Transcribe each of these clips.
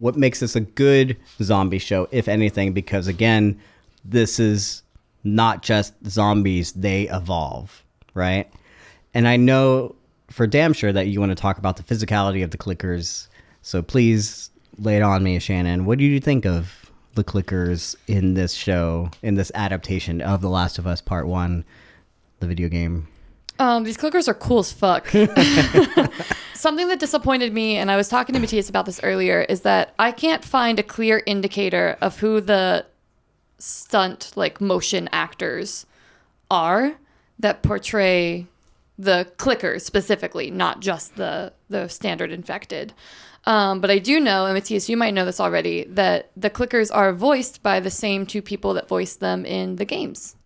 what makes this a good zombie show, if anything, because again, this is not just zombies, they evolve, right? And I know for damn sure that you want to talk about the physicality of the clickers. So please lay it on me, Shannon. What do you think of the clickers in this show, in this adaptation of The Last of Us Part 1, the video game? These clickers are cool as fuck. Something that disappointed me, and I was talking to Matthias about this earlier, is that I can't find a clear indicator of who the stunt, like motion actors are that portray the clickers specifically, not just the standard infected. But I do know, and Matthias, you might know this already, that the clickers are voiced by the same two people that voiced them in the games.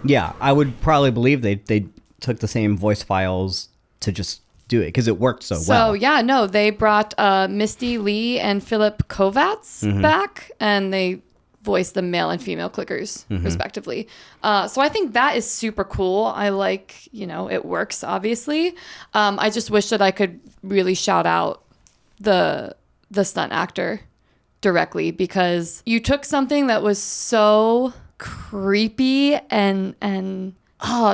Yeah, I would probably believe they took the same voice files to just do it because it worked so well. So yeah, no, they brought Misty Lee and Philip Kovacs back, and they voiced the male and female clickers respectively. So I think that is super cool. I like, it works obviously. I just wish that I could really shout out the stunt actor directly, because you took something that was so creepy and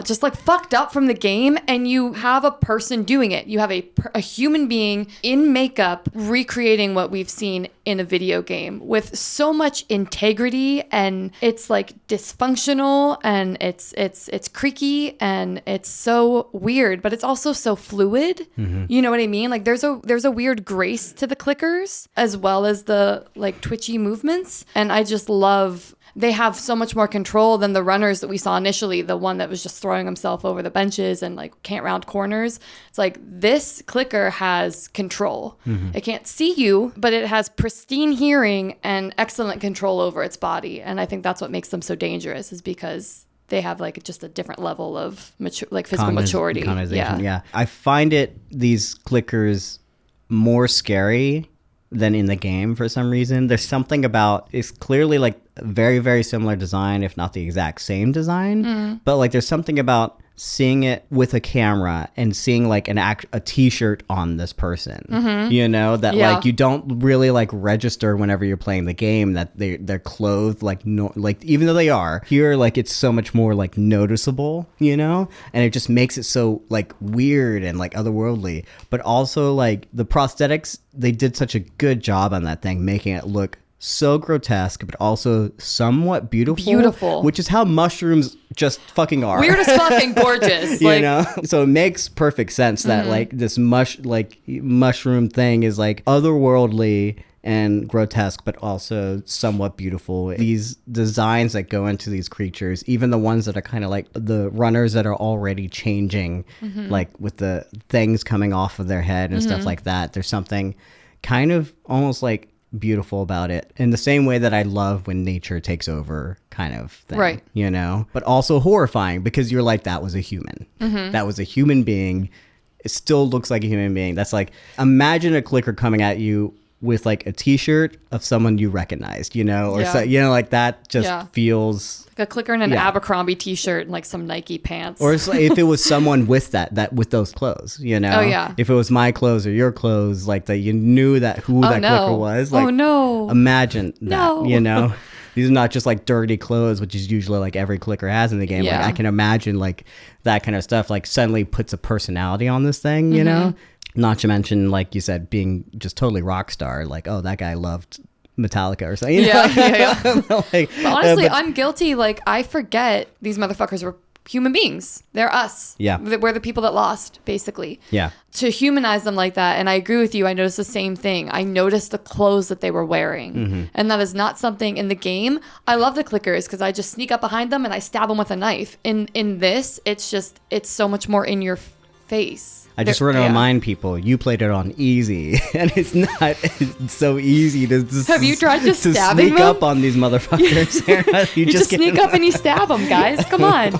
just like fucked up from the game, and you have a person doing it. You have a human being in makeup recreating what we've seen in a video game with so much integrity, and it's like dysfunctional, and it's creaky, and it's so weird, but it's also so fluid. You know what I mean? Like there's a weird grace to the clickers as well as the like twitchy movements, and I just love. They have so much more control than the runners that we saw initially, the one that was just throwing himself over the benches and like can't round corners. It's like this clicker has control. It can't see you, but it has pristine hearing and excellent control over its body. And I think that's what makes them so dangerous, is because they have like just a different level of physical maturity. Yeah. I find these clickers more scary than in the game for some reason. There's something about, it's clearly like very, very similar design, if not the exact same design. But like there's something about seeing it with a camera and seeing like a t-shirt on this person, that like you don't really like register whenever you're playing the game that they're clothed like even though they are here, like it's so much more like noticeable, and it just makes it so like weird and like otherworldly. But also like the prosthetics, they did such a good job on that thing, making it look so grotesque, but also somewhat beautiful. Which is how mushrooms just fucking are. Weird as fucking gorgeous. So it makes perfect sense that like this mushroom thing is like otherworldly and grotesque, but also somewhat beautiful. These designs that go into these creatures, even the ones that are kind of like the runners that are already changing, like with the things coming off of their head and stuff like that. There's something kind of almost like beautiful about it, in the same way that I love when nature takes over kind of thing, right? But also horrifying, because you're like, that was a human. That was a human being. It still looks like a human being. That's like, imagine a clicker coming at you with like a t-shirt of someone you recognized, or so, like that just feels like a clicker in an Abercrombie t-shirt and like some Nike pants. Or it's like if it was someone with that with those clothes, Oh yeah. If it was my clothes or your clothes, like that, you knew that who that clicker was. Like, imagine that, These are not just like dirty clothes, which is usually like every clicker has in the game. Like I can imagine like that kind of stuff like suddenly puts a personality on this thing, Not to mention, like you said, being just totally rock star. Like, oh, that guy loved Metallica or something. But honestly, I'm guilty. Like, I forget these motherfuckers were human beings. They're us. Yeah. We're the people that lost, basically. Yeah. To humanize them like that. And I agree with you. I noticed the same thing. I noticed the clothes that they were wearing. And that is not something in the game. I love the clickers because I just sneak up behind them and I stab them with a knife. In this, it's so much more in your face. I just want to remind people, you played it on easy, and it's so easy to just, have you tried just stabbing sneak them? Up on these motherfuckers. You just sneak up and you stab them, guys. Come on.